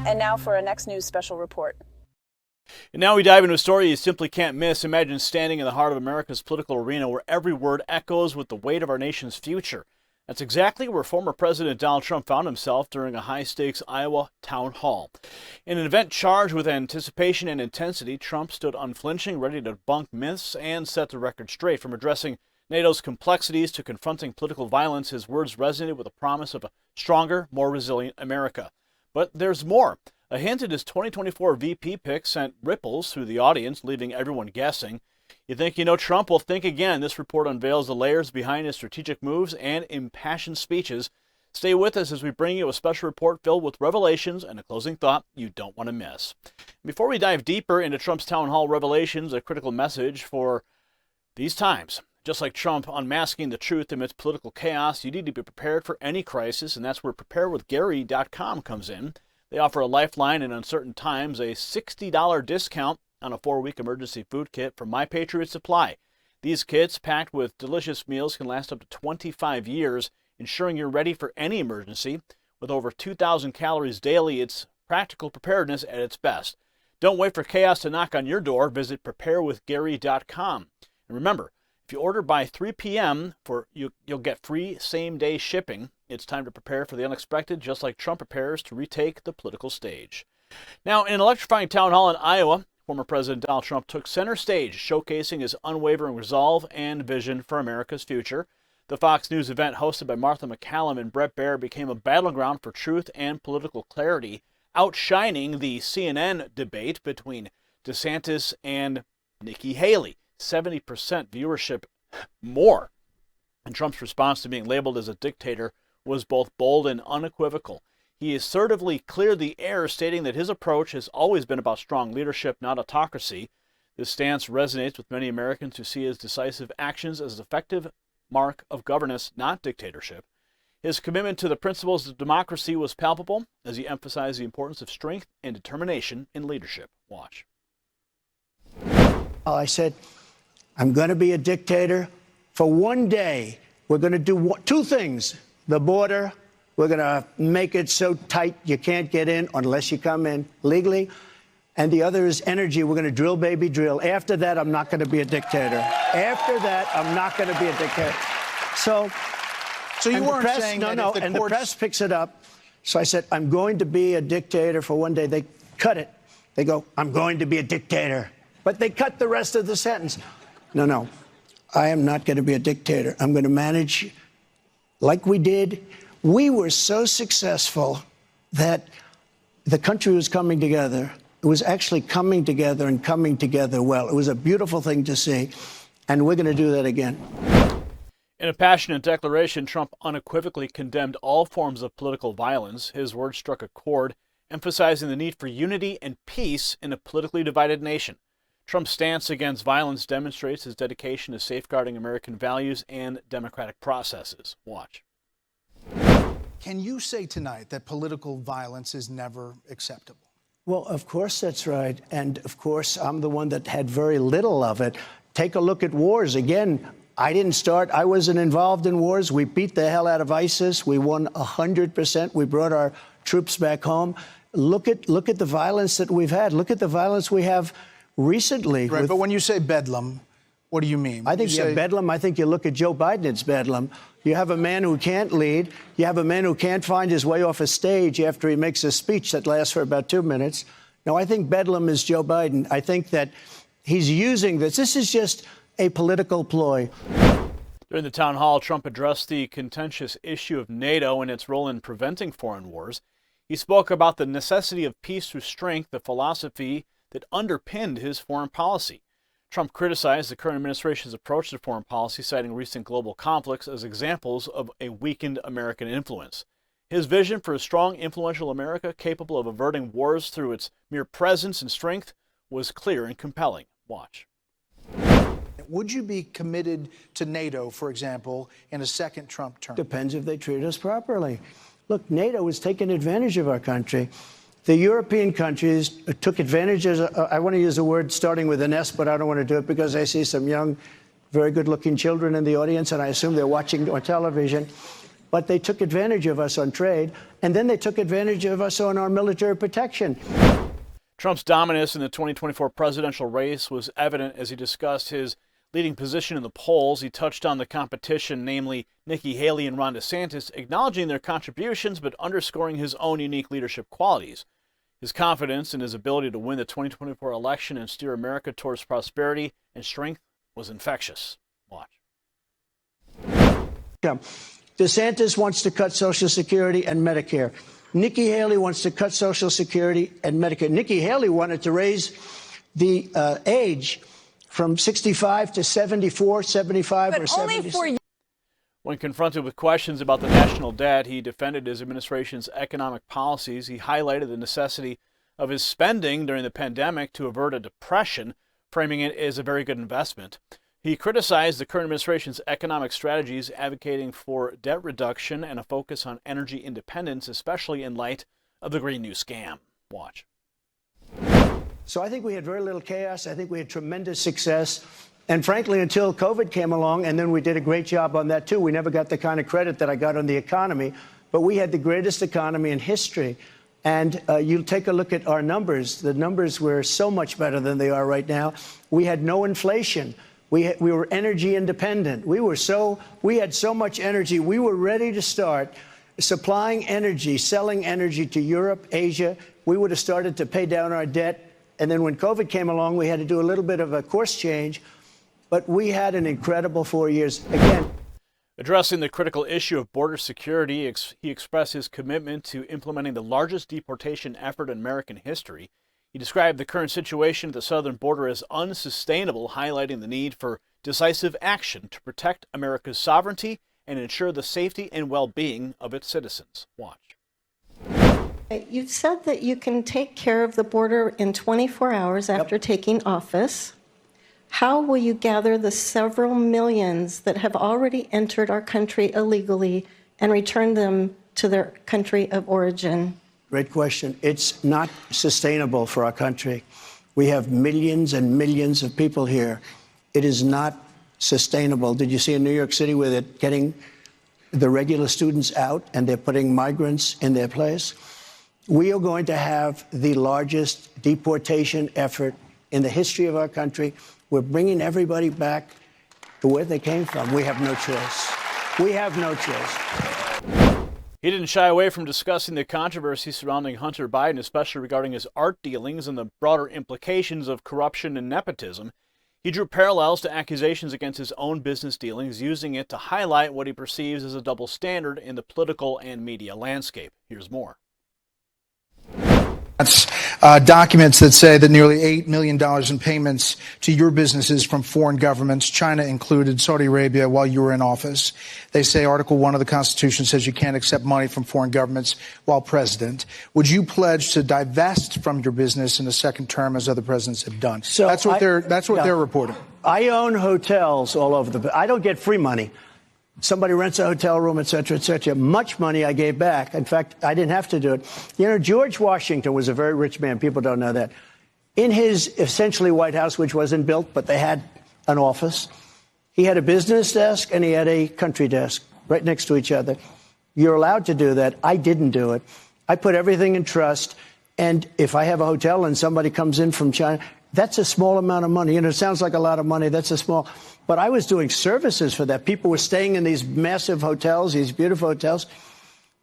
And now for our next news special report. And now we dive into a story you simply can't miss. Imagine standing in the heart of America's political arena where every word echoes with the weight of our nation's future. That's exactly where former President Donald Trump found himself during a high-stakes Iowa town hall. In an event charged with anticipation and intensity, Trump stood unflinching, ready to debunk myths and set the record straight. From addressing NATO's complexities to confronting political violence, his words resonated with the promise of a stronger, more resilient America. But there's more. A hint at his 2024 VP pick sent ripples through the audience, leaving everyone guessing. You think you know Trump? Well, think again. This report unveils the layers behind his strategic moves and impassioned speeches. Stay with us as we bring you a special report filled with revelations and a closing thought you don't want to miss. Before we dive deeper into Trump's town hall revelations, a critical message for these times. Just like Trump unmasking the truth amidst political chaos, you need to be prepared for any crisis, and that's where preparewithgary.com comes in. They offer a lifeline in uncertain times, a $60 discount on a 4-week emergency food kit from My Patriot Supply. These kits, packed with delicious meals, can last up to 25 years, ensuring you're ready for any emergency. With over 2,000 calories daily, it's practical preparedness at its best. Don't wait for chaos to knock on your door. Visit preparewithgary.com. And remember, if you order by 3 p.m., you'll get free same-day shipping. It's time to prepare for the unexpected, just like Trump prepares to retake the political stage. Now, in an electrifying town hall in Iowa, former President Donald Trump took center stage, showcasing his unwavering resolve and vision for America's future. The Fox News event, hosted by Martha McCallum and Brett Baer, became a battleground for truth and political clarity, outshining the CNN debate between DeSantis and Nikki Haley. 70% viewership more. And Trump's response to being labeled as a dictator was both bold and unequivocal. He assertively cleared the air, stating that his approach has always been about strong leadership, not autocracy. This stance resonates with many Americans who see his decisive actions as an effective mark of governance, not dictatorship. His commitment to the principles of democracy was palpable as he emphasized the importance of strength and determination in leadership. Watch. I said, I'm going to be a dictator for one day. We're going to do two things. The border, we're going to make it so tight you can't get in unless you come in legally. And the other is energy. We're going to drill, baby, drill. After that, I'm not going to be a dictator. After that, I'm not going to be a dictator. So you weren't saying that if the courts... And the press picks it up. So I said, I'm going to be a dictator for one day. They cut it. They go, I'm going to be a dictator. But they cut the rest of the sentence. No, I am not going to be a dictator. I'm going to manage like we did. We were so successful that the country was coming together. It was actually coming together and coming together well. It was a beautiful thing to see, and we're going to do that again. In a passionate declaration, Trump unequivocally condemned all forms of political violence. His words struck a chord, emphasizing the need for unity and peace in a politically divided nation. Trump's stance against violence demonstrates his dedication to safeguarding American values and democratic processes. Watch. Can you say tonight that political violence is never acceptable? Well, of course that's right. And of course, I'm the one that had very little of it. Take a look at wars. Again, I didn't start. I wasn't involved in wars. We beat the hell out of ISIS. We won 100%. We brought our troops back home. Look at the violence that we've had. Look at the violence we have recently. Right, but when you say bedlam, what do you mean? I think you have bedlam. I think you look at Joe Biden, it's bedlam. You have a man who can't lead. You have a man who can't find his way off a stage after he makes a speech that lasts for about 2 minutes. No, I think bedlam is Joe Biden. I think that he's using this. This is just a political ploy. During the town hall, Trump addressed the contentious issue of NATO and its role in preventing foreign wars. He spoke about the necessity of peace through strength, the philosophy that underpinned his foreign policy. Trump criticized the current administration's approach to foreign policy, citing recent global conflicts as examples of a weakened American influence. His vision for a strong, influential America capable of averting wars through its mere presence and strength was clear and compelling. Watch. Would you be committed to NATO, for example, in a second Trump term? Depends if they treat us properly. Look, NATO is taking advantage of our country. The European countries took advantage of, I want to use a word starting with an S, but I don't want to do it because I see some young very good-looking children in the audience, and I assume they're watching on television. But they took advantage of us on trade, and then they took advantage of us on our military protection. Trump's dominance in the 2024 presidential race was evident as he discussed his leading position in the polls. He touched on the competition, namely Nikki Haley and Ron DeSantis, acknowledging their contributions but underscoring his own unique leadership qualities. His confidence in his ability to win the 2024 election and steer America towards prosperity and strength was infectious. Watch. Yeah. DeSantis wants to cut Social Security and Medicare. Nikki Haley wants to cut Social Security and Medicare. Nikki Haley wanted to raise the age from 65 to 74, 75, or 70. When confronted with questions about the national debt, he defended his administration's economic policies. He highlighted the necessity of his spending during the pandemic to avert a depression, framing it as a very good investment. He criticized the current administration's economic strategies, advocating for debt reduction and a focus on energy independence, especially in light of the Green New scam. Watch. So I think we had very little chaos. I think we had tremendous success. And frankly, until COVID came along, and then we did a great job on that, too. We never got the kind of credit that I got on the economy, but we had the greatest economy in history. And you take a look at our numbers. The numbers were so much better than they are right now. We had no inflation. We were energy independent. We had so much energy. We were ready to start supplying energy, selling energy to Europe, Asia. We would have started to pay down our debt. And then when COVID came along, we had to do a little bit of a course change. But we had an incredible 4 years. Again, addressing the critical issue of border security, he expressed his commitment to implementing the largest deportation effort in American history. He described the current situation at the southern border as unsustainable, highlighting the need for decisive action to protect America's sovereignty and ensure the safety and well-being of its citizens. Watch. You've said that you can take care of the border in 24 hours after taking office. How will you gather the several millions that have already entered our country illegally and return them to their country of origin? Great question. It's not sustainable for our country. We have millions and millions of people here. It is not sustainable. Did you see in New York City where they're getting the regular students out and they're putting migrants in their place? We are going to have the largest deportation effort in the history of our country. We're bringing everybody back to where they came from. We have no choice. We have no choice. He didn't shy away from discussing the controversy surrounding Hunter Biden, especially regarding his art dealings and the broader implications of corruption and nepotism. He drew parallels to accusations against his own business dealings, using it to highlight what he perceives as a double standard in the political and media landscape. Here's more. That's documents that say that nearly $8 million in payments to your businesses from foreign governments, China included, Saudi Arabia, while you were in office. They say Article 1 of the Constitution says you can't accept money from foreign governments while president. Would you pledge to divest from your business in a second term as other presidents have done? So that's what they're reporting. I own hotels all over the. I don't get free money. Somebody rents a hotel room, et cetera, et cetera. Much money I gave back. In fact, I didn't have to do it. You know, George Washington was a very rich man. People don't know that. In his essentially White House, which wasn't built, but they had an office, he had a business desk and he had a country desk right next to each other. You're allowed to do that. I didn't do it. I put everything in trust. And if I have a hotel and somebody comes in from China, that's a small amount of money. You know, it sounds like a lot of money. That's a small. But I was doing services for that. People were staying in these massive hotels, these beautiful hotels,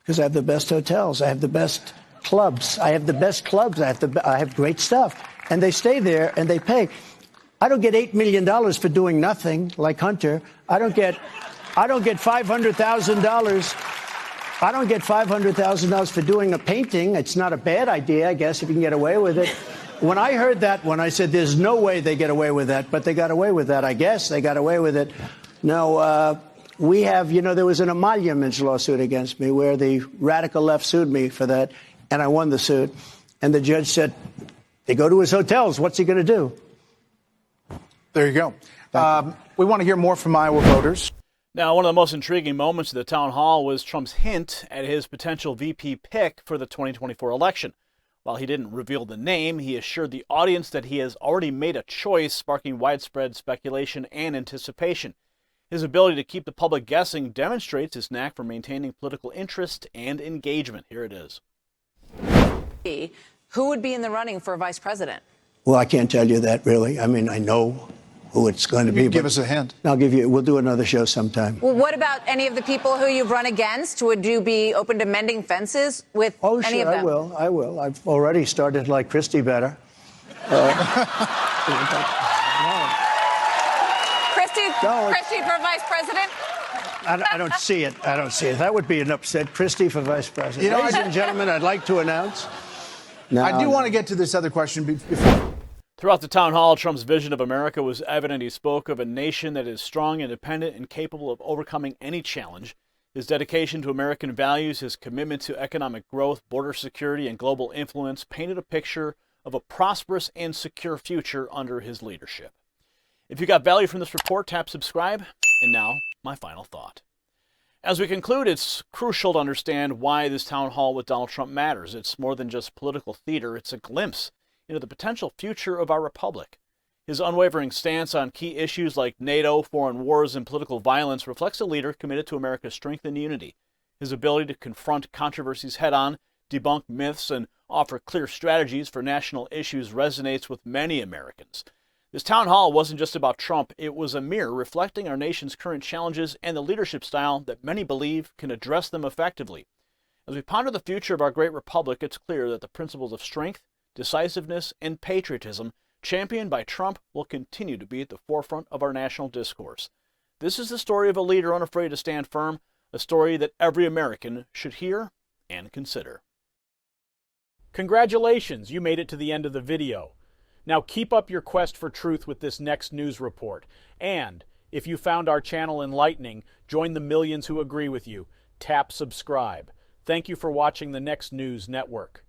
because I have the best hotels. I have the best clubs. I have the best clubs. I have great stuff. And they stay there and they pay. I don't get $8 million for doing nothing like Hunter. I don't get $500,000. I don't get $500,000 for doing a painting. It's not a bad idea, I guess, if you can get away with it. When I heard that one, I said, there's no way they get away with that. But they got away with that, I guess. They got away with it. No, we have, you know, there was an emoluments lawsuit against me where the radical left sued me for that. And I won the suit. And the judge said, they go to his hotels. What's he going to do? There you go. We want to hear more from Iowa voters. Now, one of the most intriguing moments of the town hall was Trump's hint at his potential VP pick for the 2024 election. While he didn't reveal the name, he assured the audience that he has already made a choice, sparking widespread speculation and anticipation. His ability to keep the public guessing demonstrates his knack for maintaining political interest and engagement. Here it is. Who would be in the running for vice president? Well, I can't tell you that, really. I mean, I know who it's going to be. Give us a hint. We'll do another show sometime. Well, what about any of the people who you've run against? Would you be open to mending fences with any of them? I will. I've already started to like Christie better. Christie for vice president? I don't see it. That would be an upset. Christie for vice president. Ladies and gentlemen, I'd like to announce. I do want to get to this other question before. Throughout the town hall, Trump's vision of America was evident. He spoke of a nation that is strong, independent, and capable of overcoming any challenge. His dedication to American values, his commitment to economic growth, border security, and global influence painted a picture of a prosperous and secure future under his leadership. If you got value from this report, tap subscribe. And now, my final thought. As we conclude, it's crucial to understand why this town hall with Donald Trump matters. It's more than just political theater. It's a glimpse into the potential future of our republic. His unwavering stance on key issues like NATO, foreign wars, and political violence reflects a leader committed to America's strength and unity. His ability to confront controversies head-on, debunk myths, and offer clear strategies for national issues resonates with many Americans. This town hall wasn't just about Trump. It was a mirror reflecting our nation's current challenges and the leadership style that many believe can address them effectively. As we ponder the future of our great republic, it's clear that the principles of strength, decisiveness, and patriotism championed by Trump will continue to be at the forefront of our national discourse. This is the story of a leader unafraid to stand firm, a story that every American should hear and consider. Congratulations, you made it to the end of the video. Now keep up your quest for truth with this next news report. And if you found our channel enlightening, join the millions who agree with you. Tap subscribe. Thank you for watching the Next News Network.